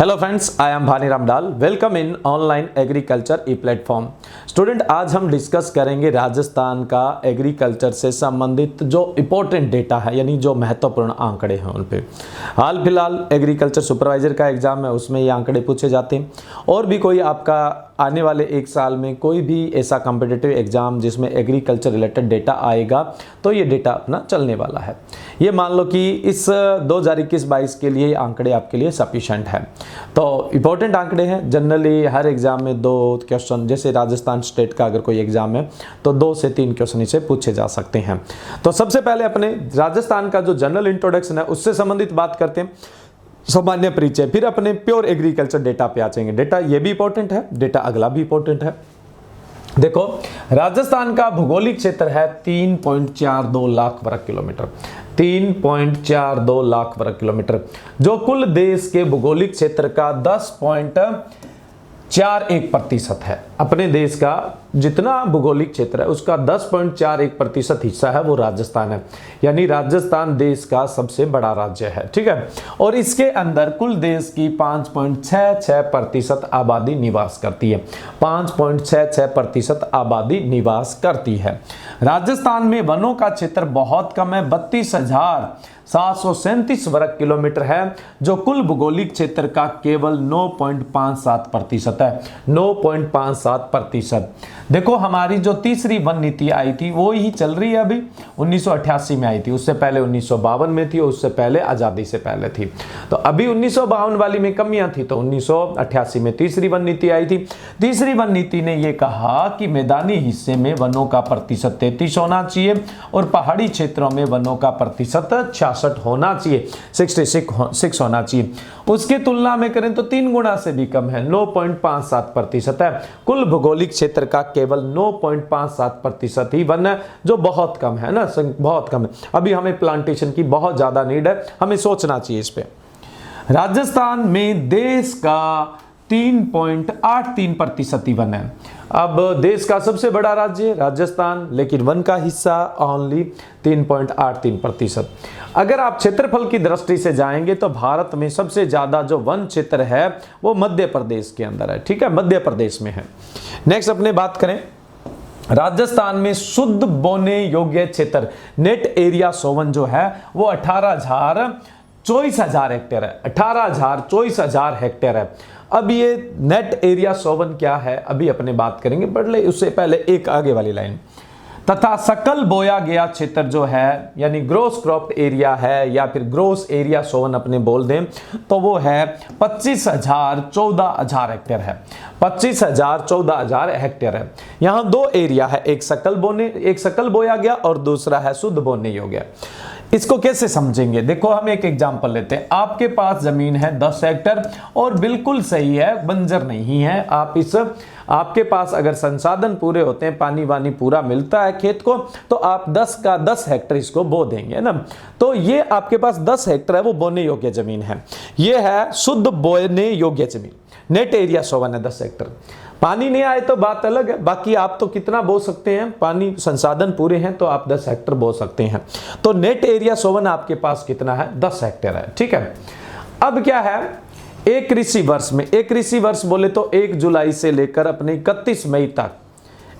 Hello friends, I am Bhani Ramdal. Welcome in online agriculture e platform. Student, आज हम discuss करेंगे राजस्थान का एग्रीकल्चर से संबंधित जो इम्पोर्टेंट डेटा है, यानी जो महत्वपूर्ण आंकड़े हैं उन पे। हाल फिलहाल एग्रीकल्चर सुपरवाइजर का एग्जाम है, उसमें ये आंकड़े पूछे जाते हैं। और भी कोई आपका आने वाले एक साल में कोई भी ऐसा कॉम्पिटिटिव एग्जाम जिसमें एग्रीकल्चर रिलेटेड डेटा आएगा तो ये डेटा अपना चलने वाला है। ये मान लो कि इस 2021-22 के लिए आंकड़े आपके लिए सफिशेंट है। तो इम्पोर्टेंट आंकड़े हैं। जनरली हर एग्जाम में 2 क्वेश्चन, जैसे राजस्थान स्टेट का अगर कोई एग्जाम है तो 2 से 3 क्वेश्चन इसे पूछे जा सकते हैं। तो सबसे पहले अपने राजस्थान का जो जनरल इंट्रोडक्शन है उससे संबंधित बात करते हैं, सामान्य परिचय, फिर अपने प्योर एग्रीकल्चर डेटा पे आ जाएंगे। डेटा ये भी इंपॉर्टेंट है, डेटा अगला भी इंपॉर्टेंट है। देखो, राजस्थान का भौगोलिक क्षेत्र है 3.42 लाख वर्ग किलोमीटर। 3.42 लाख वर्ग किलोमीटर, जो कुल देश के भौगोलिक क्षेत्र का 10.41% है। अपने देश का जितना भौगोलिक क्षेत्र है उसका 10.41% हिस्सा है वो राजस्थान है, यानी राजस्थान देश का सबसे बड़ा राज्य है। ठीक है, और इसके अंदर कुल देश की 5.66% आबादी निवास करती है। 5.66% आबादी निवास करती है। राजस्थान में वनों का क्षेत्र बहुत कम है, 32,737 वर्ग किलोमीटर है, जो कुल भौगोलिक क्षेत्र का केवल 9.57% है। 9.57%। देखो, हमारी जो तीसरी वन नीति आई थी वो ही चल रही है अभी। 1988 में आई थी, उससे पहले 1952 में थी, उससे पहले आज़ादी से पहले थी। तो अभी 1952 वाली में कमियां थी, तो 1988 में तीसरी वन नीति आई थी। तीसरी वन नीति ने यह कहा कि मैदानी हिस्से में वनों का प्रतिशत 33 होना चाहिए और पहाड़ी क्षेत्रों में वनों का प्रतिशत 66 होना चाहिए, 66 होना चाहिए। उसकी तुलना में करें तो 3 गुना से भी कम है, 9.57% है। कुल भौगोलिक क्षेत्र का केवल 9.57% ही वन है, जो बहुत कम है ना, बहुत कम है। अभी हमें प्लांटेशन की बहुत ज्यादा नीड है, हमें सोचना चाहिए इस पे। राजस्थान में देश का 3.83% ही वन है। अब देश का सबसे बड़ा राज्य राजस्थान, लेकिन वन का हिस्सा ओनली 3.83%। अगर आप क्षेत्रफल की दृष्टि से जाएंगे तो भारत में सबसे ज्यादा जो वन क्षेत्र है वो मध्य प्रदेश के अंदर है। ठीक है, मध्य प्रदेश में है। नेक्स्ट अपने बात करें, राजस्थान में शुद्ध बोने योग्य क्षेत्र नेट एरिया सोवन जो है वो 18,24,000 हेक्टेयर है। 18,24,000 हेक्टेयर है। अब ये नेट एरिया सोवन क्या है अभी अपने बात करेंगे, बट उससे पहले एक आगे वाली लाइन, तथा सकल बोया गया क्षेत्र जो है, यानी ग्रोस क्रॉप्ड एरिया है या फिर ग्रोस एरिया सोवन अपने बोल दें तो वो है 25,014,000 हेक्टेयर है। 25,014,000 हेक्टेयर है। यहाँ 2 एरिया है, एक सकल बोया गया और दूसरा है शुद्ध बोने योग्य। इसको कैसे समझेंगे, देखो हम एक एग्जांपल लेते हैं। आपके पास जमीन है 10 हेक्टेयर और बिल्कुल सही है, बंजर नहीं है। आपके पास अगर संसाधन पूरे होते हैं, पानी वानी पूरा मिलता है खेत को, तो आप 10 का 10 हेक्टेयर इसको बो देंगे ना। तो ये आपके पास 10 हेक्टेयर है, वो बोने योग्य जमीन है। ये है शुद्ध बोने योग्य जमीन। नेट एरिया 100 है 10 हेक्टेयर। पानी नहीं आए तो बात अलग है, बाकी आप तो कितना बो सकते हैं, पानी संसाधन पूरे हैं तो आप 10 हेक्टेयर बो सकते हैं। तो नेट एरिया 100 आपके पास कितना है, 10 हेक्टेयर है। ठीक है, अब क्या है, एक कृषि वर्ष में, एक कृषि वर्ष बोले तो 1 जुलाई से लेकर अपने 31 मई तक,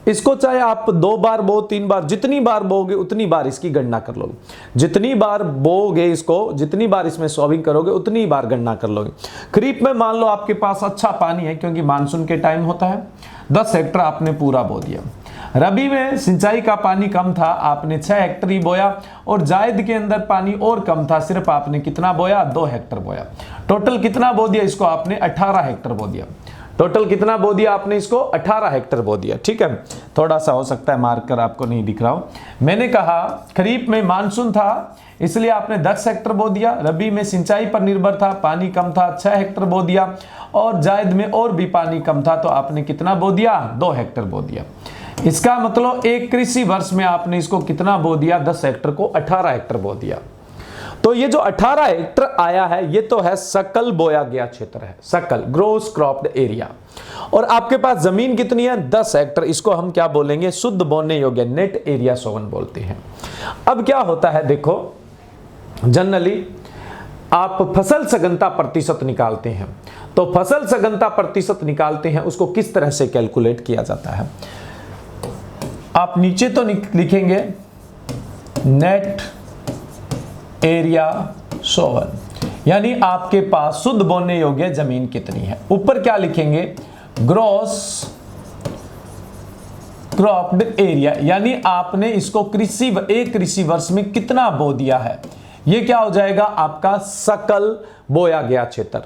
इसको चाहे आप 2 बार बो, 3 बार, जितनी बार बोगे उतनी बार इसकी गणना कर लोगे। जितनी बार बोगे इसको, जितनी बार इसमें सॉविंग करोगे उतनी बार गणना कर लोगे। खरीफ में मान लो आपके पास अच्छा पानी है क्योंकि मानसून के टाइम होता है, 10 हेक्टेयर आपने पूरा बो दिया। रबी में सिंचाई का पानी कम था, आपने 6 हेक्टेयर ही बोया, और जायद के अंदर पानी और कम था, सिर्फ आपने कितना बोया, 2 हेक्टेयर बोया। टोटल कितना बो दिया इसको आपने, 18 हेक्टेयर बो दिया। टोटल कितना बो दिया आपने इसको, 18 हेक्टेयर बो दिया। ठीक है, थोड़ा सा हो सकता है मार्कर आपको नहीं दिख रहा हो। मैंने कहा खरीफ में मानसून था इसलिए आपने 10 हेक्टेयर बो दिया, रबी में सिंचाई पर निर्भर था, पानी कम था, 6 हेक्टेयर बो दिया, और जायद में और भी पानी कम था तो आपने कितना बो दिया, 2 हेक्टेयर बो दिया। इसका मतलब एक कृषि वर्ष में आपने इसको कितना बो दिया, 10 हेक्टेयर को 18 हेक्टेयर बो दिया। तो ये जो 18 हेक्टेयर आया है ये तो है सकल बोया गया क्षेत्र है, सकल ग्रोस क्रॉप्ड एरिया। और आपके पास जमीन कितनी है, 10 हेक्टेयर, इसको हम क्या बोलेंगे, शुद्ध बोने योग्य, नेट एरिया 100 बोलते हैं। अब क्या होता है, देखो जनरली आप फसल सघनता प्रतिशत निकालते हैं तो फसल सघनता प्रतिशत निकालते हैं, उसको किस तरह से कैलकुलेट किया जाता है? आप नीचे तो लिखेंगे नेट एरिया सोवन, यानी आपके पास शुद्ध बोने योग्य जमीन कितनी है। ऊपर क्या लिखेंगे? ग्रॉस क्रॉप्ड एरिया, यानी आपने इसको एक कृषि वर्ष में कितना बो दिया है। ये क्या हो जाएगा? आपका सकल बोया गया क्षेत्र।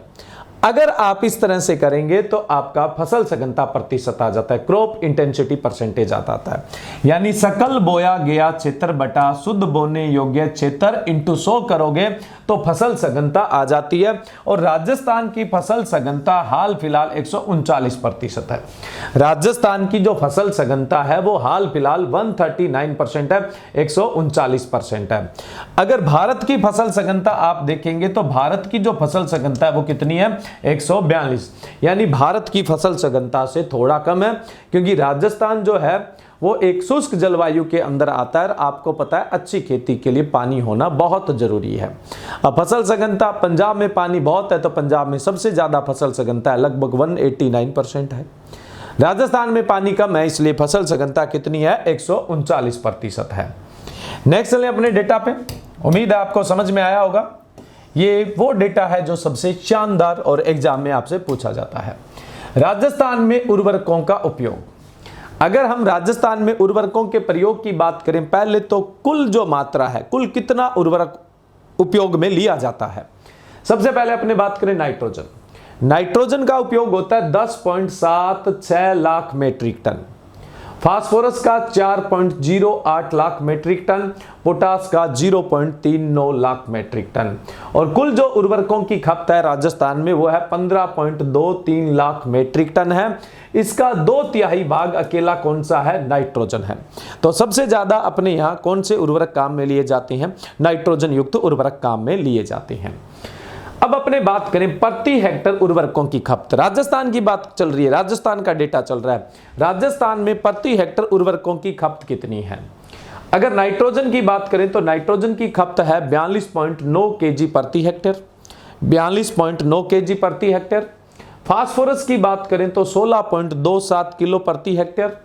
अगर आप इस तरह से करेंगे तो आपका फसल सघनता प्रतिशत आ जाता है, क्रॉप इंटेंसिटी परसेंटेज आ जाता है, यानी सकल बोया गया क्षेत्र बटा शुद्ध बोने योग्य क्षेत्र इंटू 100 करोगे तो फसल सघनता आ जाती है। और राजस्थान की फसल सघनता हाल फिलहाल 139% है। राजस्थान की जो फसल सघनता है वो हाल फिलहाल 139% है, 139% है। अगर भारत की फसल सघनता आप देखेंगे तो भारत की जो फसल सघनता है वो कितनी है? 142, यानी भारत की फसल सघनता से थोड़ा कम है, क्योंकि राजस्थान जो है वो एक शुष्क जलवायु के अंदर आता है। आपको पता है अच्छी खेती के लिए पानी होना बहुत जरूरी है। अब फसल सघनता पंजाब में पानी बहुत है, तो पंजाब में सबसे ज्यादा फसल सघनता है, लगभग 189% है। राजस्थान में पानी कम है, इसलिए फसल सघनता कितनी है? 139% है। नेक्स्ट चलें अपने डेटा पे। उम्मीद है आपको समझ में आया होगा। ये वो डेटा है जो सबसे शानदार और एग्जाम में आपसे पूछा जाता है। राजस्थान में उर्वरकों का उपयोग। अगर हम राजस्थान में उर्वरकों के प्रयोग की बात करें, पहले तो कुल जो मात्रा है, कुल कितना उर्वरक उपयोग में लिया जाता है। सबसे पहले अपने बात करें नाइट्रोजन। नाइट्रोजन का उपयोग होता है 10.76 लाख मीट्रिक टन, फास्फोरस का 4.08 लाख मीट्रिक टन, पोटास का 0.39 लाख मीट्रिक टन, और कुल जो उर्वरकों की खपत है राजस्थान में वो है 15.23 लाख मीट्रिक टन है। इसका 2/3 भाग अकेला कौन सा है? नाइट्रोजन है। तो सबसे ज्यादा अपने यहाँ कौन से उर्वरक काम में लिए जाते हैं? नाइट्रोजन युक्त उर्वरक काम में लिए जाते हैं। अब अपने बात करें प्रति हेक्टर उर्वरकों की खपत। राजस्थान की बात चल रही है, राजस्थान का डेटा चल रहा है। राजस्थान में प्रति हेक्टर उर्वरकों की खपत कितनी है? अगर नाइट्रोजन की बात करें तो नाइट्रोजन की खपत है 42.9 kg प्रति हेक्टेयर, 42.9 kg प्रति हेक्टेयर। फास्फोरस की बात करें तो 16.27 किलो प्रति हेक्टेयर।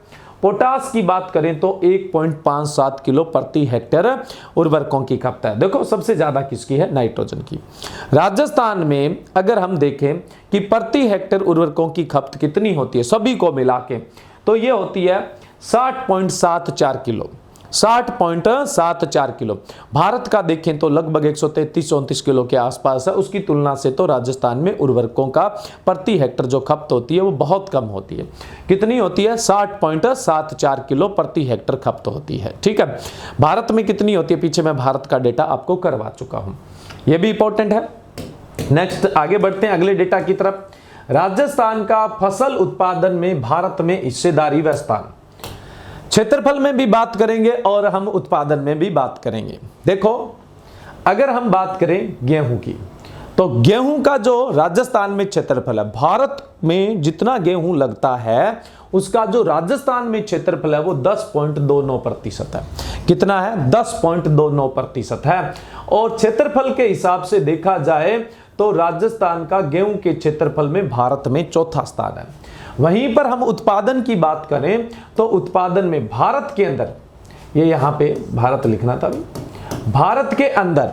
पोटास की बात करें तो 1.57 किलो प्रति हेक्टेयर उर्वरकों की खपत है। देखो सबसे ज्यादा किसकी है? नाइट्रोजन की। राजस्थान में अगर हम देखें कि प्रति हेक्टेयर उर्वरकों की खपत कितनी होती है सभी को मिला के, तो ये होती है 60.74 किलो, 60.74 किलो। भारत का देखें तो लगभग 133-134 किलो के आसपास है। उसकी तुलना से तो राजस्थान में उर्वरकों का प्रति हेक्टर जो खपत होती है वो बहुत कम होती है। कितनी होती है? 60.74 किलो प्रति हेक्टर खपत होती है। ठीक है, भारत में कितनी होती है? पीछे मैं भारत का डेटा आपको करवा चुका हूं, यह भी इंपॉर्टेंट है। नेक्स्ट आगे बढ़ते हैं अगले डेटा की तरफ। राजस्थान का फसल उत्पादन में भारत में हिस्सेदारी व स्थान। क्षेत्रफल में भी बात करेंगे और हम उत्पादन में भी बात करेंगे। देखो अगर हम बात करें गेहूं की, तो गेहूं का जो राजस्थान में क्षेत्रफल है, भारत में जितना गेहूं लगता है उसका जो राजस्थान में क्षेत्रफल है वो 10.29% है। कितना है? 10.29% है। और क्षेत्रफल के हिसाब से देखा जाए तो राजस्थान का गेहूं के क्षेत्रफल में भारत में चौथा स्थान है। वहीं पर हम उत्पादन की बात करें तो उत्पादन में भारत के अंदर, ये यहां पे भारत लिखना था, भारत के अंदर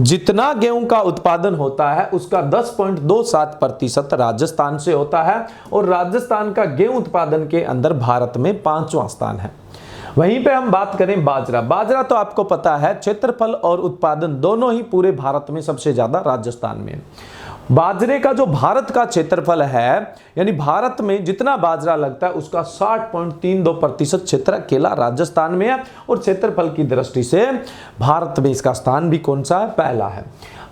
जितना गेहूं का उत्पादन होता है उसका 10.27% राजस्थान से होता है, और राजस्थान का गेहूं उत्पादन के अंदर भारत में 5वां स्थान है। वहीं पे हम बात करें बाजरा। बाजरा तो आपको पता है क्षेत्रफल और उत्पादन दोनों ही पूरे भारत में सबसे ज्यादा राजस्थान में है। बाजरे का जो भारत का क्षेत्रफल है, यानी भारत में जितना बाजरा लगता है उसका 60.32% क्षेत्र अकेला राजस्थान में है, और क्षेत्रफल की दृष्टि से भारत में इसका स्थान भी कौन सा है? पहला है।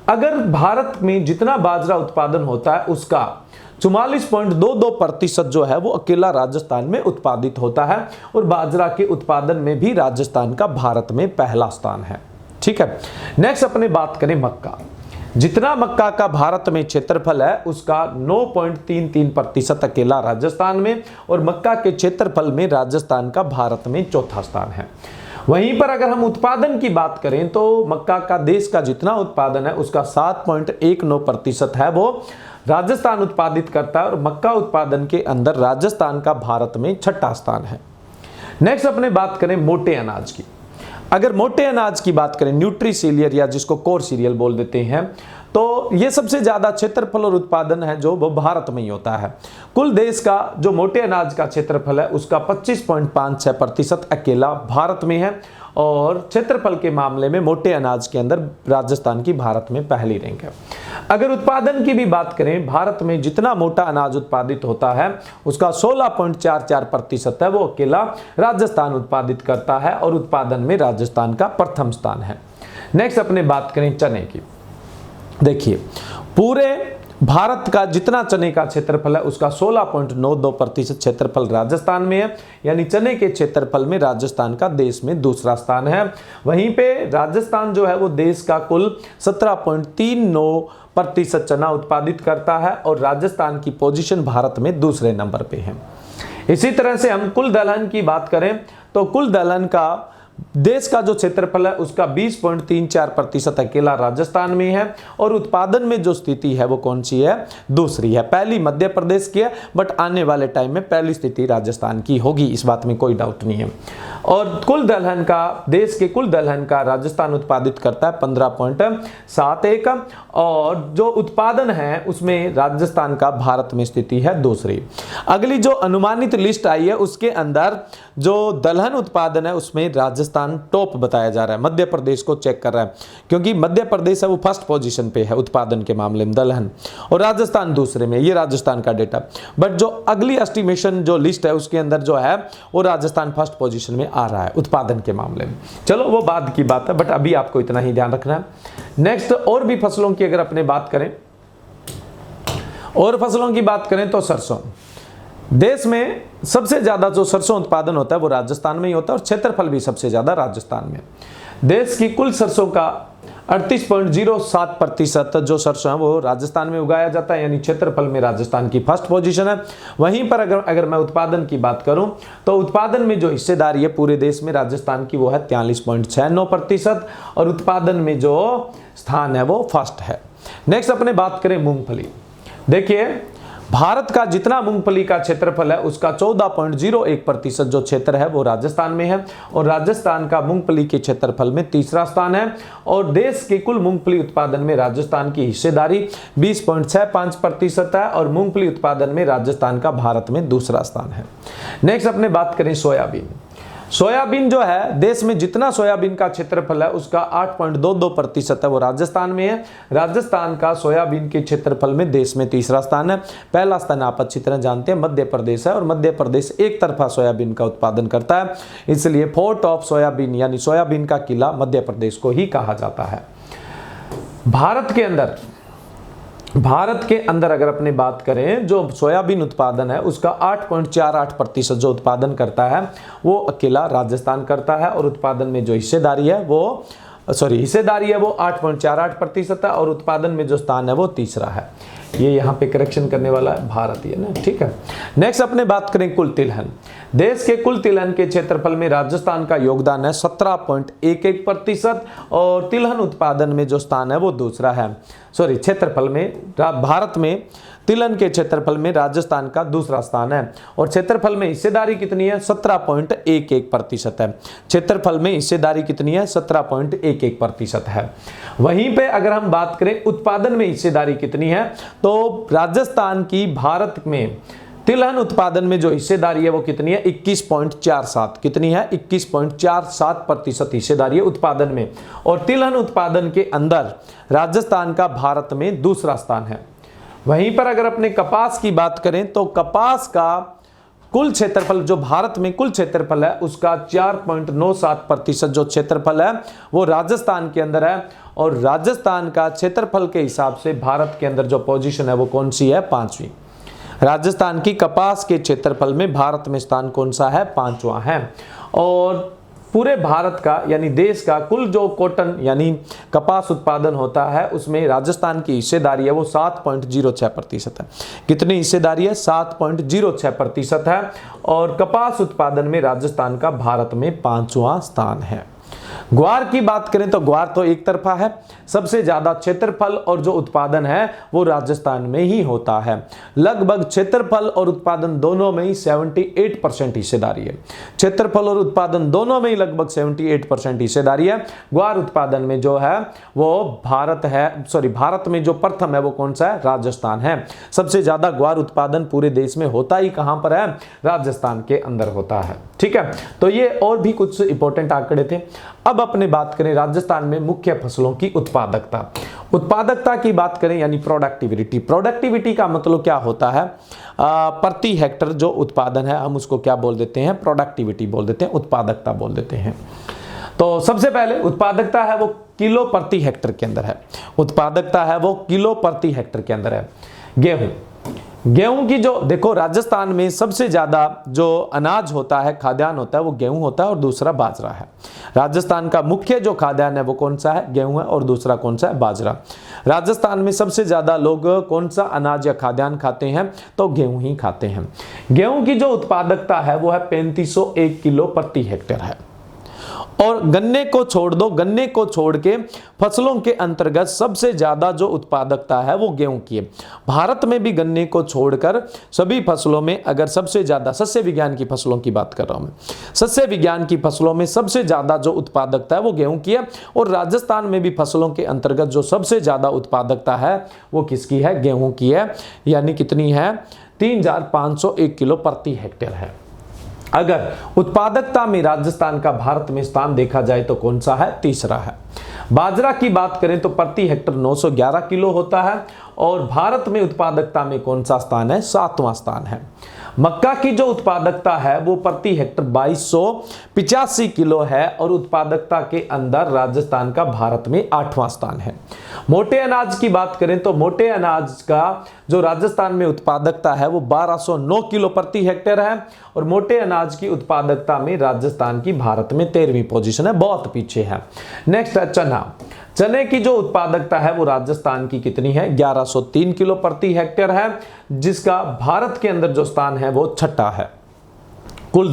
अगर भारत में जितना बाजरा उत्पादन होता है उसका 44.22% जो है वो अकेला राजस्थान में उत्पादित होता है, और बाजरा के उत्पादन में भी राजस्थान का भारत में पहला स्थान है। ठीक है, नेक्स्ट अपने बात करें मक्का। जितना मक्का का भारत में क्षेत्रफल है उसका 9.33% अकेला राजस्थान में, और मक्का के क्षेत्रफल में राजस्थान का भारत में चौथा स्थान है। वहीं पर अगर हम उत्पादन की बात करें तो मक्का का देश का जितना उत्पादन है उसका 7.19% है वो राजस्थान उत्पादित करता है और मक्का उत्पादन के अंदर राजस्थान का भारत में छठा स्थान है। नेक्स्ट अपने बात करें मोटे अनाज की। अगर मोटे अनाज की बात करें, न्यूट्रीसीलियर या जिसको कोर सीरियल बोल देते हैं, तो ये सबसे ज्यादा क्षेत्रफल और उत्पादन है जो वो भारत में ही होता है। कुल देश का जो मोटे अनाज का क्षेत्रफल है उसका 25.56% अकेला भारत में है और क्षेत्रफल के मामले में मोटे अनाज के अंदर राजस्थान की भारत में पहली रैंक है। अगर उत्पादन की भी बात करें, भारत में जितना मोटा अनाज उत्पादित होता है उसका 16.44% है वो अकेला राजस्थान उत्पादित करता है और उत्पादन में राजस्थान का प्रथम स्थान है। नेक्स्ट अपने बात करें चने की। देखिए, पूरे भारत का जितना चने का क्षेत्रफल है उसका 16.92% क्षेत्रफल राजस्थान में है, यानी चने के क्षेत्रफल में राजस्थान का देश में दूसरा स्थान है। वहीं पे राजस्थान जो है वो देश का कुल 17.39% चना उत्पादित करता है और राजस्थान की पोजीशन भारत में दूसरे नंबर पे है। इसी तरह से हम कुल दलहन की बात करें तो कुल दलहन का देश का जो क्षेत्रफल है उसका 20.34% अकेला राजस्थान में है और उत्पादन में जो स्थिति है वो कौन सी है? दूसरी है। पहली मध्य प्रदेश की है, बट आने वाले टाइम में पहली स्थिति राजस्थान की होगी, इस बात में कोई डाउट नहीं है। और कुल दलहन का, देश के कुल दलहन का राजस्थान उत्पादित करता है 15.71 और जो उत्पादन है उसमें राजस्थान का भारत में स्थिति है दूसरी। अगली जो अनुमानित लिस्ट आई है उसके अंदर जो दलहन उत्पादन है उसमें राजस्थान टॉप बताया जा रहा है, मध्य प्रदेश को चेक कर रहा है, क्योंकि मध्य प्रदेश है वो फर्स्ट पोजीशन पे है उत्पादन के मामले में दलहन और राजस्थान दूसरे में, ये राजस्थान का डेटा। बट जो अगली एस्टिमेशन जो लिस्ट है उसके अंदर जो है वो राजस्थान फर्स्ट पोजीशन में आ रहा है उत्पादन के मामले में। चलो वो बाद की बात है, बट अभी आपको इतना ही ध्यान रखना है। नेक्स्ट और भी फसलों की अगर अपने बात करें, और फसलों की बात करें तो सरसों। देश में सबसे ज्यादा जो सरसों उत्पादन होता है वो राजस्थान में ही होता है और क्षेत्रफल भी सबसे ज्यादा राजस्थान में। देश की कुल सरसों का 38.07% जो सरसों है वो राजस्थान में उगाया जाता है, यानी क्षेत्रफल में राजस्थान की फर्स्ट पोजीशन है। वहीं पर अगर मैं उत्पादन की बात करूं तो उत्पादन में जो हिस्सेदारी है पूरे देश में राजस्थान की वो है 43.69% और उत्पादन में जो स्थान है वो फर्स्ट है। नेक्स्ट अपने बात करें मूंगफली। देखिए, भारत का जितना मूंगफली का क्षेत्रफल है उसका 14.01% जो क्षेत्र है वो राजस्थान में है और राजस्थान का मूंगफली के क्षेत्रफल में तीसरा स्थान है और देश के कुल मूंगफली उत्पादन में राजस्थान की हिस्सेदारी 20.65% है और मूंगफली उत्पादन में राजस्थान का भारत में दूसरा स्थान है। नेक्स्ट अपने बात करें सोयाबीन। सोयाबीन जो है, देश में जितना सोयाबीन का क्षेत्रफल है उसका 8.22% है वो राजस्थान में है। राजस्थान का सोयाबीन के क्षेत्रफल में देश में तीसरा स्थान है। पहला स्थान आप अच्छी तरह जानते हैं मध्य प्रदेश है और मध्य प्रदेश एक तरफा सोयाबीन का उत्पादन करता है, इसलिए फोर्ट ऑफ सोयाबीन यानी सोयाबीन का किला मध्य प्रदेश को ही कहा जाता है। भारत के अंदर अगर अपनी बात करें, जो सोयाबीन उत्पादन है उसका 8.48% जो उत्पादन करता है वो अकेला राजस्थान करता है और उत्पादन में जो हिस्सेदारी है वो 8.48% है और उत्पादन में जो स्थान है वो तीसरा है। ये यहाँ पे करेक्शन करने वाला है भारत, ये ना, ठीक है। नेक्स्ट अपने बात करें कुल तिलहन। देश के कुल तिलहन के क्षेत्रफल में राजस्थान का योगदान है 17.11% और तिलहन उत्पादन में जो स्थान है वो दूसरा है। क्षेत्रफल में भारत में तिलहन के क्षेत्रफल में राजस्थान का दूसरा स्थान है और क्षेत्रफल में हिस्सेदारी कितनी है? 17.11% है। क्षेत्रफल में हिस्सेदारी कितनी है? 17.11% है। वहीं पे अगर हम बात करें उत्पादन में हिस्सेदारी कितनी है, तो राजस्थान की भारत में तिलहन उत्पादन में जो हिस्सेदारी है वो कितनी है? 21.47। कितनी है? 21.47% हिस्सेदारी है उत्पादन में और तिलहन उत्पादन के अंदर राजस्थान का भारत में दूसरा स्थान है। वहीं पर अगर अपने कपास की बात करें तो कपास का कुल क्षेत्रफल जो भारत में कुल क्षेत्रफल है उसका 4.97% जो क्षेत्रफल है वो राजस्थान के अंदर है और राजस्थान का क्षेत्रफल के हिसाब से भारत के अंदर जो पोजीशन है वो कौन सी है? 5वीं। राजस्थान की कपास के क्षेत्रफल में भारत में स्थान कौन सा है? 5वां है। और पूरे भारत का यानी देश का कुल जो कॉटन यानी कपास उत्पादन होता है उसमें राजस्थान की हिस्सेदारी है वो 7.06% है। कितनी हिस्सेदारी है? 7.06% है और कपास उत्पादन में राजस्थान का भारत में 5वां स्थान है। ग्वार की बात करें तो ग्वार तो एक तरफा है, सबसे ज्यादा क्षेत्रफल और जो उत्पादन है वो राजस्थान में ही होता है। लगभग क्षेत्रफल और उत्पादन दोनों में ही 78% हिस्सेदारी है। क्षेत्रफल और उत्पादन दोनों में ही लगभग 78% हिस्सेदारी है। ग्वार उत्पादन में जो है वो भारत में जो प्रथम है वो कौन सा है? राजस्थान है। सबसे ज्यादा ग्वार उत्पादन पूरे देश में होता ही कहां पर है? राजस्थान के अंदर होता है। ठीक है, तो ये और भी कुछ इंपॉर्टेंट आंकड़े थे। अब अपने बात करें राजस्थान में मुख्य फसलों की उत्पादकता की बात करें यानी प्रोडक्टिविटी का मतलब क्या होता है? प्रति हेक्टर जो उत्पादन है हम उसको क्या बोल देते हैं? प्रोडक्टिविटी बोल देते हैं, उत्पादकता बोल देते हैं। तो सबसे पहले उत्पादकता है वो किलो प्रति हेक्टर के अंदर है। उत्पादकता है वो किलो प्रति हेक्टर के अंदर है। गेहूं की जो देखो राजस्थान में सबसे ज्यादा जो अनाज होता है, खाद्यान्न होता है, वो गेहूं होता है और दूसरा बाजरा है। राजस्थान का मुख्य जो खाद्यान्न है वो कौन सा है? गेहूं है और दूसरा कौन सा है? बाजरा। राजस्थान में सबसे ज्यादा लोग कौन सा अनाज या खाद्यान्न खाते हैं? तो गेहूं ही खाते हैं। गेहूं की जो उत्पादकता है वो है 3501 किलो प्रति हेक्टेयर है। और गन्ने को छोड़ दो, गन्ने को छोड़ के फसलों के अंतर्गत सबसे ज्यादा जो उत्पादकता है वो गेहूं की है। भारत में भी गन्ने को छोड़कर सभी फसलों में अगर सबसे ज्यादा, सस्य विज्ञान की फसलों की बात कर रहा हूं मैं, सस्य विज्ञान की फसलों में सबसे ज्यादा जो उत्पादकता है वो गेहूं की है। और राजस्थान में भी फसलों के अंतर्गत जो सबसे ज्यादा उत्पादकता है वो किसकी है? गेहूं की है। यानी कितनी है? 3501 किलो प्रति हेक्टेयर है। अगर उत्पादकता में राजस्थान का भारत में स्थान देखा जाए तो कौन सा है? तीसरा है। बाजरा की बात करें तो प्रति हेक्टर 911 किलो होता है और भारत में उत्पादकता में कौन सा स्थान है? 7वां स्थान है। मक्का की जो उत्पादकता है वो प्रति हेक्टर 2285 किलो है और उत्पादकता के अंदर राजस्थान का भारत में 8वां स्थान है। मोटे अनाज की बात करें तो मोटे अनाज का जो राजस्थान में उत्पादकता है वो 1209 किलो प्रति हेक्टेयर है और मोटे अनाज की उत्पादकता में राजस्थान की भारत में 13वीं पोजीशन है, बहुत पीछे है। नेक्स्ट है चना। चने की जो उत्पादकता है वो राजस्थान की कितनी है? 1103 किलो प्रति हेक्टेयर है, जिसका भारत के अंदर जो स्थान है वो 6ठा है। कुल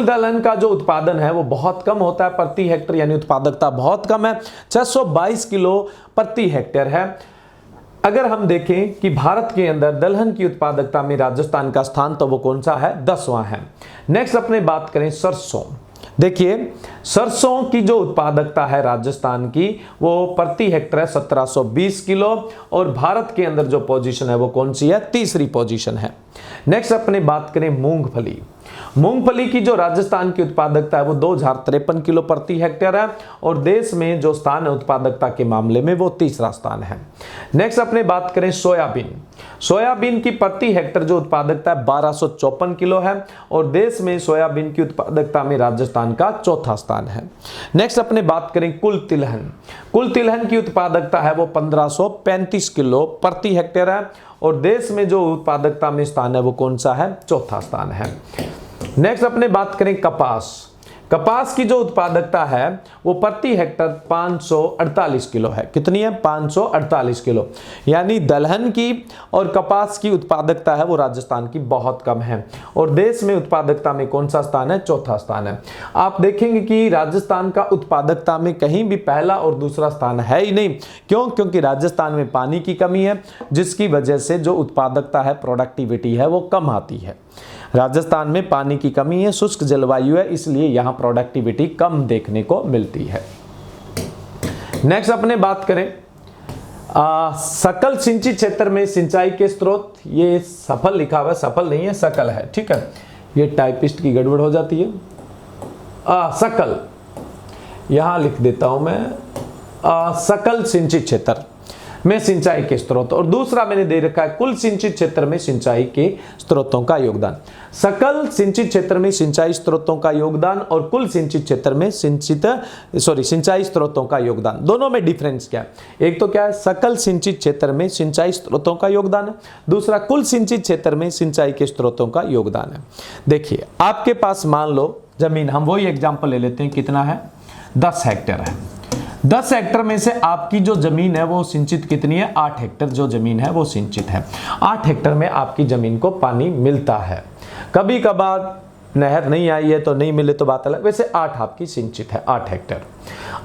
दलहन का जो उत्पादन है वो बहुत कम होता है प्रति हेक्टर, यानी उत्पादकता बहुत कम है, 622 किलो प्रति हेक्टेयर है। अगर हम देखें कि भारत के अंदर दलहन की उत्पादकता में राजस्थान का स्थान तो वो कौन सा है? 10वां है। नेक्स्ट अपने बात करें सरसों। देखिए सरसों की जो उत्पादकता है राजस्थान की वो प्रति हेक्टर है 1720 किलो और भारत के अंदर जो पोजीशन है वो कौन सी है? तीसरी पोजीशन है। नेक्स्ट अपने बात करें मूंगफली की जो राजस्थान की उत्पादकता है वो 2053 किलो प्रति हेक्टेयर है और देश में जो स्थान है उत्पादकता के मामले में वो तीसरा स्थान है। नेक्स्ट अपने बात करें सोयाबीन की प्रति हेक्टर जो उत्पादकता है 1254 किलो है और देश में सोयाबीन की उत्पादकता में राजस्थान का चौथा स्थान है। नेक्स्ट अपने बात करें कुल तिलहन की उत्पादकता है वो 1535 किलो प्रति हेक्टेयर है और देश में जो उत्पादकता में स्थान है वो कौन सा है? चौथा स्थान है। नेक्स्ट अपने बात करें कपास की जो उत्पादकता है वो प्रति हेक्टर 548 किलो है। कितनी है? 548 किलो। यानी दलहन की और कपास की उत्पादकता है वो राजस्थान की बहुत कम है और देश में उत्पादकता में कौन सा स्थान है? चौथा स्थान है। आप देखेंगे कि राजस्थान का उत्पादकता में कहीं भी पहला और दूसरा स्थान है ही नहीं। क्यों? क्योंकि राजस्थान में पानी की कमी है, जिसकी वजह से जो उत्पादकता है, प्रोडक्टिविटी है, वो कम आती है। राजस्थान में पानी की कमी है, शुष्क जलवायु है, इसलिए यहां प्रोडक्टिविटी कम देखने को मिलती है। नेक्स्ट अपने बात करें सकल सिंचित क्षेत्र में सिंचाई के स्रोत। ये सफल लिखा हुआ है, सफल नहीं है, सकल है। ठीक है, ये टाइपिस्ट की गड़बड़ हो जाती है। सकल यहां लिख देता हूं मैं, सकल सिंचित क्षेत्र में सिंचाई के स्रोत। और दूसरा मैंने दे रखा है कुल सिंचित क्षेत्र में सिंचाई के स्रोतों का योगदान। सकल सिंचित क्षेत्र में सिंचाई स्रोतों का योगदान और कुल सिंचित क्षेत्र में सिंचाई स्रोतों का योगदान, दोनों में डिफरेंस क्या है? एक तो क्या है? सकल सिंचित क्षेत्र में सिंचाई स्रोतों का योगदान है, दूसरा कुल सिंचित क्षेत्र में सिंचाई के स्रोतों का योगदान है। देखिए आपके पास मान लो जमीन, हम वही एग्जाम्पल ले लेते हैं, कितना है? 10 हेक्टेयर है। 10 हेक्टर में से आपकी जो जमीन है वो सिंचित कितनी है? 8 हेक्टर जो जमीन है वो सिंचित है। 8 हेक्टर में आपकी जमीन को पानी मिलता है। कभी कभार नहर नहीं आई है तो नहीं मिले तो बात अलग। वैसे 8 आपकी सिंचित है, 8 हेक्टेयर।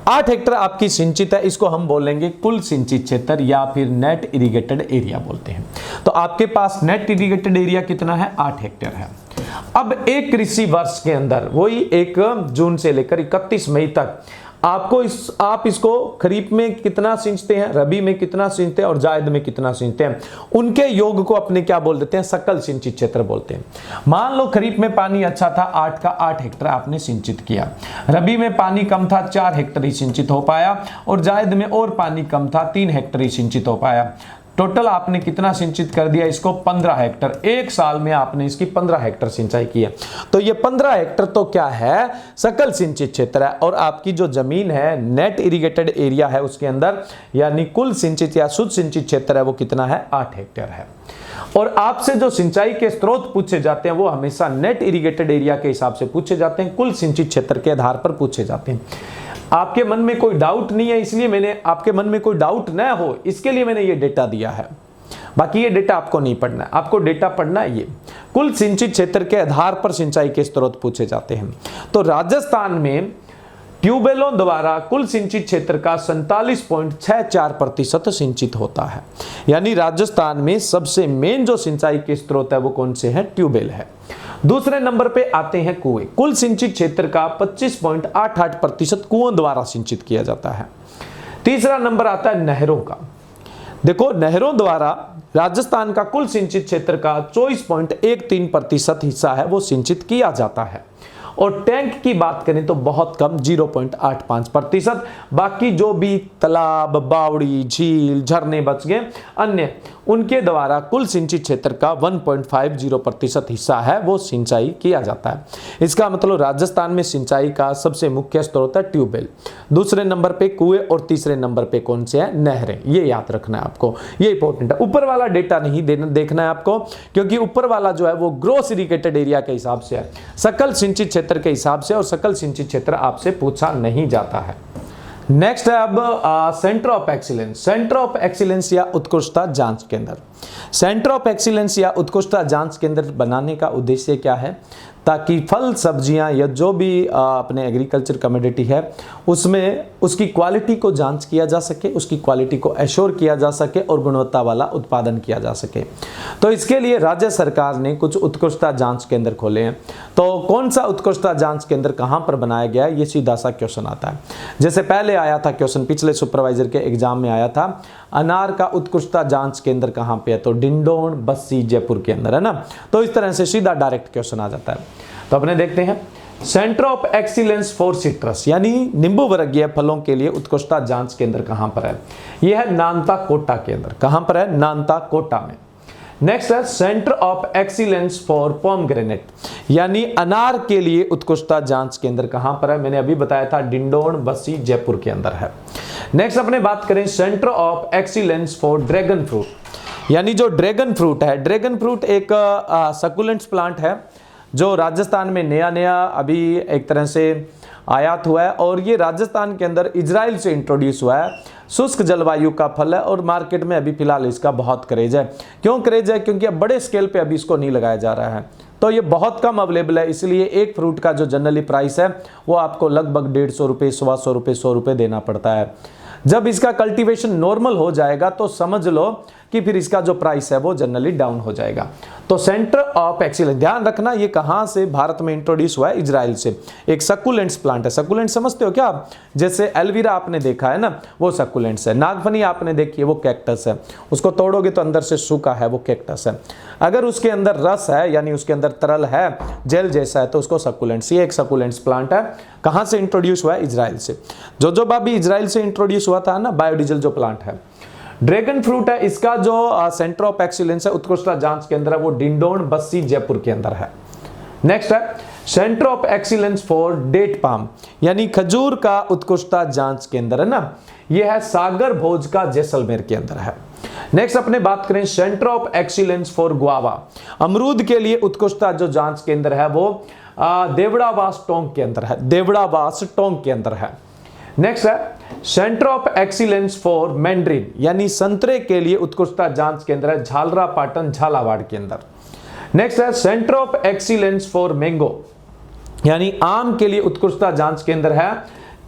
8 हेक्टेयर आपकी सिंचित है, इसको हम बोलेंगे कुल सिंचित क्षेत्र या फिर नेट इरिगेटेड एरिया बोलते हैं। तो आपके पास नेट इरिगेटेड एरिया कितना है? 8 हेक्टेयर है। अब एक कृषि वर्ष के अंदर, वही 1 जून से लेकर 31 मई तक आप इसको खरीफ में कितना सिंचते हैं, रबी में कितना सिंचते हैं और जायद में कितना सिंचते हैं, उनके योग को अपने क्या बोल देते हैं? सकल सिंचित क्षेत्र बोलते हैं। मान लो खरीफ में पानी अच्छा था, 8 का 8 हेक्टेयर आपने सिंचित किया, रबी में पानी कम था, 4 हेक्टेयर ही सिंचित हो पाया, और जायद में और पानी कम था, 3 हेक्टेयर ही सिंचित हो पाया। टोटल आपने कितना सिंचित कर दिया इसको? 15 हेक्टेयर। एक साल में आपने इसकी 15 हेक्टेयर सिंचाई की है। तो ये 15 हेक्टेयर तो क्या है? सकल सिंचित क्षेत्र है। और आपकी जो जमीन है, नेट इरिगेटेड एरिया है उसके अंदर, यानी कुल सिंचित या शुद्ध सिंचित क्षेत्र है, वो कितना है? 8 हेक्टेयर है। और आपसे जो सिंचाई के स्रोत पूछे जाते हैं वो हमेशा नेट इरिगेटेड एरिया के हिसाब से पूछे जाते हैं, कुल सिंचित क्षेत्र के आधार पर पूछे जाते हैं। आपके मन में कोई डाउट नहीं है, इसलिए मैंने आपके मन में कोई डाउट न हो इसके लिए मैंने ये डेटा दिया है। बाकी ये डेटा आपको नहीं पढ़ना है, आपको डेटा पढ़ना है ये कुल सिंचित क्षेत्र के आधार पर सिंचाई के स्रोत पूछे जाते हैं। तो राजस्थान में ट्यूबवेलों द्वारा कुल सिंचित क्षेत्र का 47.64% सिंचित होता है। यानी राजस्थान में सबसे मेन जो सिंचाई के स्रोत है वो कौन से हैं? ट्यूबवेल है। दूसरे नंबर पे आते हैं कुएं। कुल सिंचित क्षेत्र का 25.88% कुओं द्वारा सिंचित किया जाता है। तीसरा नंबर आता है नहरों का। देखो, नहरों द्वारा राजस्थान का कुल सिंचित क्षेत्र का 24.13% हिस्सा है वो सिंचित किया जाता है। और टैंक की बात करें तो बहुत कम, 0.85%। बाकी जो भी तालाब, बावड़ी, झील, झरने बच गए अन्य, उनके द्वारा कुल सिंचित क्षेत्र का 1.50% हिस्सा है वो सिंचाई किया जाता है। इसका मतलब राजस्थान में सिंचाई का सबसे मुख्य स्रोत है ट्यूबवेल, दूसरे नंबर पे कुएं और तीसरे नंबर पे कौन से हैं? नहरें। ये याद रखना है आपको, ये इंपॉर्टेंट है। ऊपर वाला डेटा नहीं देखना है आपको, क्योंकि ऊपर वाला जो है वो ग्रोस इरिगेटेड एरिया के हिसाब से है, सकल सिंचित क्षेत्र के हिसाब से, और सकल सिंचित क्षेत्र आपसे पूछा नहीं जाता है। नेक्स्ट है अब centre of excellence. Centre of excellence या उत्कृष्टता जांच केंद्र। सेंटर ऑफ एक्सीलेंस या उत्कृष्टता जांच केंद्र बनाने का उद्देश्य क्या है? ताकि फल, सब्जियां या जो भी अपने एग्रीकल्चर कमोडिटी है उसमें उसकी क्वालिटी को जांच किया जा सके, उसकी क्वालिटी को एश्योर किया जा सके और गुणवत्ता वाला उत्पादन किया जा सके। तो इसके लिए राज्य सरकार ने कुछ उत्कृष्टता जांच केंद्र खोले हैं। तो कौन सा उत्कृष्टता जांच केंद्र कहाँ पर बनाया गया है, ये सीधा सा क्वेश्चन आता है। जैसे पहले आया था क्वेश्चन, पिछले सुपरवाइजर के एग्जाम में आया था, अनार का उत्कृष्टता जांच केंद्र कहाँ पे है? तो डिंडोन, बस्सी, जयपुर के अंदर है ना। तो इस तरह से सीधा डायरेक्ट क्वेश्चन आ जाता है। तो अपने देखते हैं centre of excellence for citrus, यानी नींबू वर्गीय फलों के लिए उत्कृष्टता जांच केंद्र कहां पर है? यह है नानता कोटा के अंदर। कहां पर है? नानता कोटा में। नेक्स्ट है centre of excellence for pomegranate, यानी अनार के लिए उत्कृष्टता जांच केंद्र कहां पर है? मैंने अभी बताया था डिंडोन, बस्सी, जयपुर के अंदर है। नेक्स्ट अपने बात करें centre of excellence for dragon fruit, यानी जो ड्रैगन फ्रूट है, ड्रैगन फ्रूट एक सकुलेंट्स प्लांट है जो राजस्थान में नया अभी एक तरह से आयात हुआ है, और ये राजस्थान के अंदर इजराइल से इंट्रोड्यूस हुआ है। शुष्क जलवायु का फल है और मार्केट में अभी फिलहाल इसका बहुत क्रेज है। क्यों क्रेज है? क्योंकि अब बड़े स्केल पे अभी इसको नहीं लगाया जा रहा है, तो ये बहुत कम अवेलेबल है। इसलिए एक फ्रूट का जो जनरली प्राइस है वो आपको लगभग 150 रुपये, 125 रुपये, 100 रुपये देना पड़ता है। जब इसका कल्टीवेशन नॉर्मल हो जाएगा तो समझ लो कि फिर इसका जो प्राइस है वो जनरली डाउन हो जाएगा। तो सेंटर ऑफ एक्सीलेंस, ध्यान रखना ये कहां से भारत में इंट्रोड्यूस हुआ है? इजराइल से। एक सकुलेंट्स प्लांट है। सकुलेंट समझते हो क्या आप? जैसे एलवीरा आपने देखा है ना, वो सकुलेंट्स है। नागफनी आपने देखी है, वो कैक्टस है। उसको तोड़ोगे तो अंदर से सूखा है, वो कैक्टस है। अगर उसके अंदर रस है, यानी उसके अंदर तरल है, जेल जैसा है, तो उसको सकुलेंट्स। ये एक सकुलेंट्स प्लांट है। कहां से इंट्रोड्यूस हुआ है? इजराइल से। जोजोबा भी इजराइल से इंट्रोड्यूस हुआ था ना, बायोडीजल जो प्लांट है। ड्रैगन फ्रूट है, इसका जो सेंटर ऑफ एक्सीलेंस है, उत्कृष्टता जांच केंद्र है, वो डिंडोन, बस्सी, जयपुर के अंदर है। नेक्स्ट है centre of excellence for date palm, यानी खजूर का उत्कृष्टता जांच केंद्र है ना, यह है सागर भोज का जैसलमेर के अंदर है। नेक्स्ट अपने बात करें centre of excellence for guava, अमरूद के लिए उत्कृष्टता जो जांच केंद्र है वो देवड़ावास टोंक के अंदर है। देवड़ावास टोंक के अंदर है। नेक्स्ट है centre of excellence for mandarin, यानी संतरे के लिए उत्कृष्टता जांच केंद्र है झालरा पाटन, झालावाड़ के अंदर। नेक्स्ट है centre of excellence for mango, यानी आम के लिए उत्कृष्टता जांच केंद्र है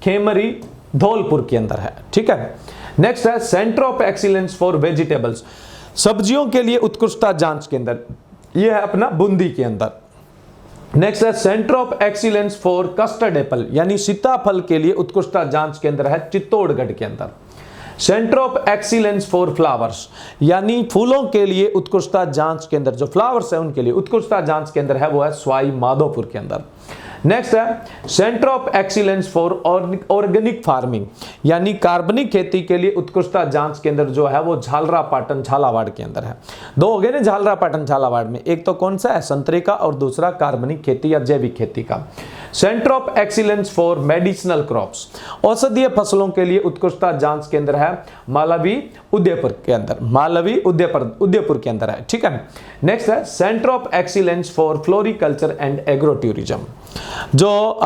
खेमरी धौलपुर के अंदर है। ठीक है, नेक्स्ट है centre of excellence for vegetables, सब्जियों के लिए उत्कृष्टता जांच केंद्र, यह है अपना बूंदी के अंदर। नेक्स्ट है centre of excellence for custard Apple, यानी सीताफल के लिए उत्कृष्टता जांच केंद्र है चित्तौड़गढ़ के अंदर। Centre of excellence for flowers, यानी फूलों के लिए उत्कृष्टता जांच केंद्र, जो फ्लावर्स है उनके लिए उत्कृष्टता जांच केंद्र है वो है सवाई माधोपुर के अंदर। नेक्स्ट है centre of excellence for organic farming, यानी कार्बनिक खेती के लिए उत्कृष्टता जांच केंद्र जो है वो झालरापाटन झालावाड़ के अंदर है। दो हो गए ना झालरापाटन झालावाड़ में, एक तो कौन सा है संतरे का और दूसरा कार्बनिक खेती या जैविक खेती का। Centre of excellence for medicinal crops, औषधीय फसलों के लिए उत्कृष्टता जांच केंद्र है मालवी उदयपुर के अंदर, मालवी उदयपुर के अंदर है। ठीक है, नेक्स्ट है centre of excellence for floriculture and agro tourism, जो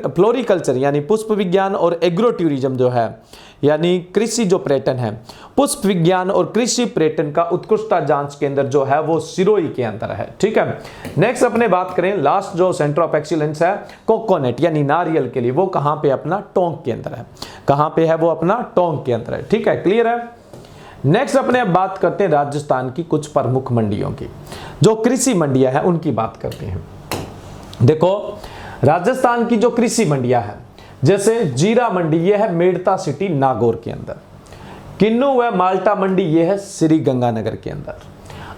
फ्लोरिकल्चर यानी पुष्प विज्ञान और एग्रो टूरिज्म जो है यानी कृषि जो पर्यटन है, पुष्प विज्ञान और कृषि पर्यटन का उत्कृष्टता जांच केंद्र जो है वो सिरोही के अंदर है। ठीक है, नेक्स्ट अपने बात करें लास्ट जो सेंटर ऑफ एक्सीलेंस है कोकोनट यानी नारियल के लिए, वो कहां पे अपना टोंक के अंदर है। कहां पे है वो अपना टोंक के अंदर है। ठीक है, क्लियर है। नेक्स्ट अपने अब बात करते हैं राजस्थान की कुछ प्रमुख मंडियों की, जो कृषि मंडियां हैं उनकी बात करते हैं। देखो राजस्थान की जो कृषि मंडियां हैं, जैसे जीरा मंडी ये है मेड़ता सिटी नागौर के अंदर, किन्नू व माल्टा मंडी ये है श्री गंगानगर के अंदर,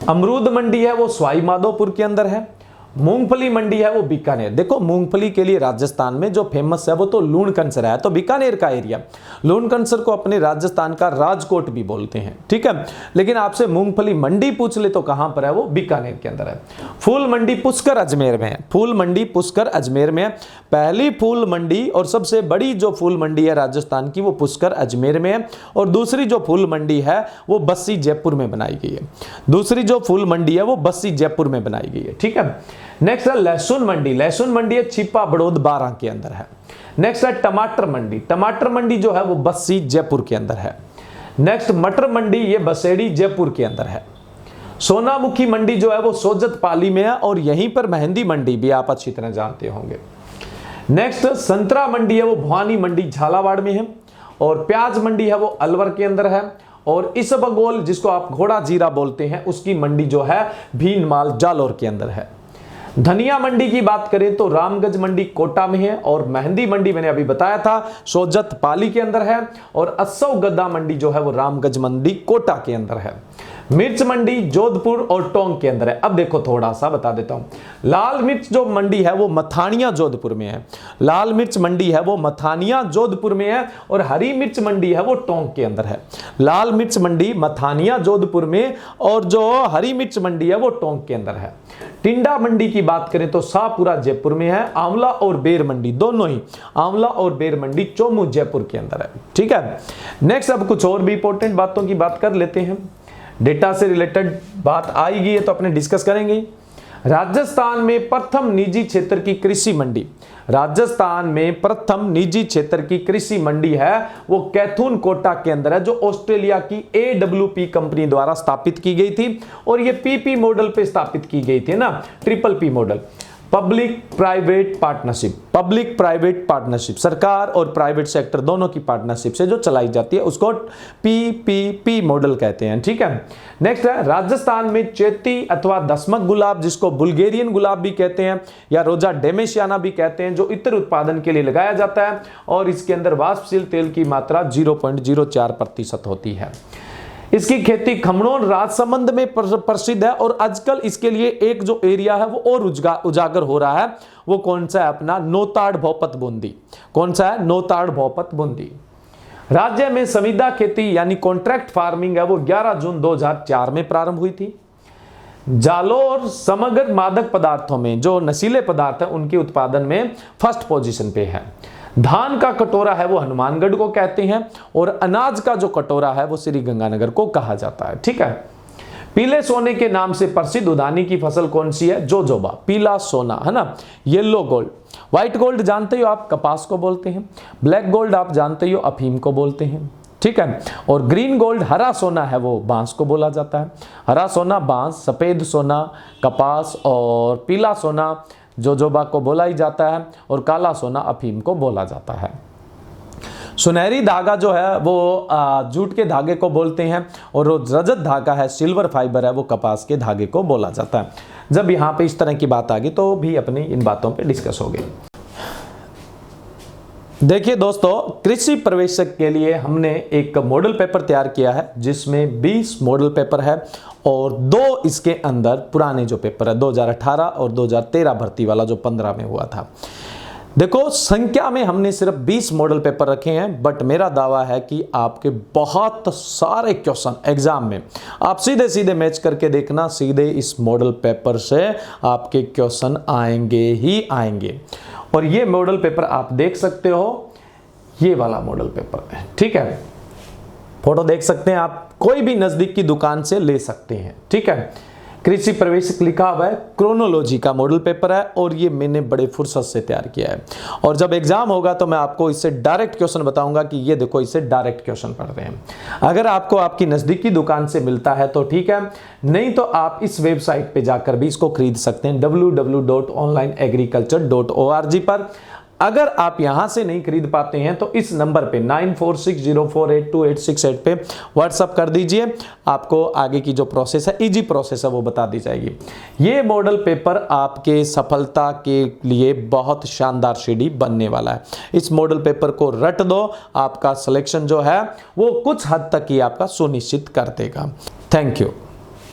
अमरूद मंडी है वो सवाई माधोपुर के अंदर है, मूंगफली मंडी है वो बीकानेर। देखो मूंगफली के लिए राजस्थान में जो फेमस है वो तो लूणकंसर है, तो बीकानेर का एरिया, लूणकंसर को अपने राजस्थान का राजकोट भी बोलते हैं। ठीक है, लेकिन आपसे मूंगफली मंडी पूछ ले तो कहां पर है वो बीकानेर के अंदर है। फूल मंडी पुष्कर अजमेर में है, फूल मंडी पुष्कर अजमेर में है। पहली फूल मंडी और सबसे बड़ी जो फूल मंडी है राजस्थान की वो पुष्कर अजमेर में है, और दूसरी जो फूल मंडी है वो बस्सी जयपुर में बनाई गई है। दूसरी जो फूल मंडी है वो बस्सी जयपुर में बनाई गई है। ठीक है, नेक्स्ट है लहसुन मंडी, लहसुन मंडी है छिपा बड़ौद 12 के अंदर है। नेक्स्ट है टमाटर मंडी, टमाटर मंडी जो है वो बस्सी जयपुर के अंदर है। नेक्स्ट मटर मंडी ये बसेड़ी जयपुर के अंदर है। सोनामुखी मंडी जो है वो सोजत पाली में है, और यहीं पर मेहंदी मंडी भी आप अच्छी तरह जानते होंगे। नेक्स्ट संतरा मंडी है वो भवानी मंडी झालावाड़ में है, और प्याज मंडी है वो अलवर के अंदर है, और इसबगोल जिसको आप घोड़ा जीरा बोलते हैं उसकी मंडी जो है भीनमाल जालोर के अंदर है। धनिया मंडी की बात करें तो रामगंज मंडी कोटा में है, और मेहंदी मंडी मैंने अभी बताया था सोजत पाली के अंदर है, और अस्सौ गद्दा मंडी जो है वो रामगंज मंडी कोटा के अंदर है। मिर्च मंडी जोधपुर और टोंक के अंदर है। अब देखो थोड़ा सा बता देता हूं, लाल मिर्च जो मंडी है वो मथानिया जोधपुर में है, लाल मिर्च मंडी है वो मथानिया जोधपुर में है, और हरी मिर्च मंडी है वो टोंक के अंदर है। लाल मिर्च मंडी मथानिया जोधपुर में, और जो हरी मिर्च मंडी है वो टोंक के अंदर है। टिंडा मंडी की बात करें तो शाहपुरा जयपुर में है। आंवला और बेर मंडी दोनों ही, आंवला और बेर मंडी चोमू जयपुर के अंदर है। ठीक है, नेक्स्ट अब कुछ और भी इंपॉर्टेंट बातों की बात कर लेते हैं, डेटा से रिलेटेड बात आएगी है तो अपने डिस्कस करेंगे। राजस्थान में प्रथम निजी क्षेत्र की कृषि मंडी, राजस्थान में प्रथम निजी क्षेत्र की कृषि मंडी है वो कैथून कोटा के अंदर है, जो ऑस्ट्रेलिया की AWP कंपनी द्वारा स्थापित की गई थी, और ये PP मॉडल पे स्थापित की गई थी ना, triple P model, public private partnership, public private partnership, सरकार और प्राइवेट सेक्टर दोनों की पार्टनरशिप से जो चलाई जाती है उसको PPP मॉडल कहते हैं। ठीक है, नेक्स्ट है राजस्थान में चेती अथवा दशमक गुलाब, जिसको बुल्गेरियन गुलाब भी कहते हैं या रोजा डेमेशियाना भी कहते हैं, जो इत्र उत्पादन के लिए लगाया जाता है, और इसके अंदर वाष्पशील तेल की मात्रा 0.04% होती है। इसकी खेती खमणोर राजसमंद में प्रसिद्ध है, और आजकल इसके लिए एक जो एरिया है वो और उजागर हो रहा है, वो कौन सा है अपना नौताड़ भोपत बूंदी। कौन सा है? नौताड़ भोपत बूंदी। राज्य में संविदा खेती यानी कॉन्ट्रैक्ट फार्मिंग है वो 11 जून 2004 में प्रारंभ हुई थी। जालोर समग्र मादक पदार्थों में जो नशीले पदार्थ है उनके उत्पादन में फर्स्ट पोजीशन पे है। धान का कटोरा है वो हनुमानगढ़ को कहते हैं, और अनाज का जो कटोरा है वो श्री गंगानगर को कहा जाता है। ठीक है, पीले सोने के नाम से प्रसिद्ध उद्यानी की फसल कौन सी है? जोजोबा, पीला सोना है ना, येलो गोल्ड। व्हाइट गोल्ड जानते हो आप, कपास को बोलते हैं। ब्लैक गोल्ड आप जानते हो, अफीम को बोलते हैं। ठीक है, और ग्रीन गोल्ड हरा सोना है वो बांस को बोला जाता है। हरा सोना बांस, सफेद सोना कपास, और पीला सोना जोजोबा को बोला ही जाता है और काला सोना अफीम को बोला जाता है। सुनहरी धागा जो है वो जूट के धागे को बोलते हैं और जो रजत धागा है, सिल्वर फाइबर है, वो कपास के धागे को बोला जाता है। जब यहाँ पे इस तरह की बात आ गई तो भी अपनी इन बातों पे डिस्कस हो गई। देखिए दोस्तों, कृषि प्रवेशक के लिए हमने एक मॉडल पेपर तैयार किया है जिसमें 20 मॉडल पेपर है और 2 इसके अंदर पुराने जो पेपर है 2018 और 2013 भर्ती वाला जो 15 में हुआ था। देखो, संख्या में हमने सिर्फ 20 मॉडल पेपर रखे हैं, बट मेरा दावा है कि आपके बहुत सारे क्वेश्चन एग्जाम में आप सीधे सीधे मैच करके देखना, सीधे इस मॉडल पेपर से आपके क्वेश्चन आएंगे ही आएंगे। और ये मॉडल पेपर आप देख सकते हो, ये वाला मॉडल पेपर है, ठीक है। फोटो देख सकते हैं आप, कोई भी नजदीक की दुकान से ले सकते हैं, ठीक है। कृषि प्रवेशक लिखा हुआ है, क्रोनोलॉजी का मॉडल पेपर है और ये मैंने बड़े फुर्सत से तैयार किया है। और जब एग्जाम होगा तो मैं आपको इससे डायरेक्ट क्वेश्चन बताऊंगा कि ये देखो, इससे डायरेक्ट क्वेश्चन पढ़ रहे हैं। अगर आपको आपकी नजदीकी दुकान से मिलता है तो ठीक है, नहीं तो आप इस वेबसाइट पे जाकर भी इसको खरीद सकते हैं www.onlineagriculture.org पर। अगर आप यहां से नहीं खरीद पाते हैं तो इस नंबर पे 9460482868 पे व्हाट्सअप कर दीजिए, आपको आगे की जो प्रोसेस है, इजी प्रोसेस है, वो बता दी जाएगी। ये मॉडल पेपर आपके सफलता के लिए बहुत शानदार सीढ़ी बनने वाला है। इस मॉडल पेपर को रट दो, आपका सिलेक्शन जो है वो कुछ हद तक ही आपका सुनिश्चित कर देगा। Thank you.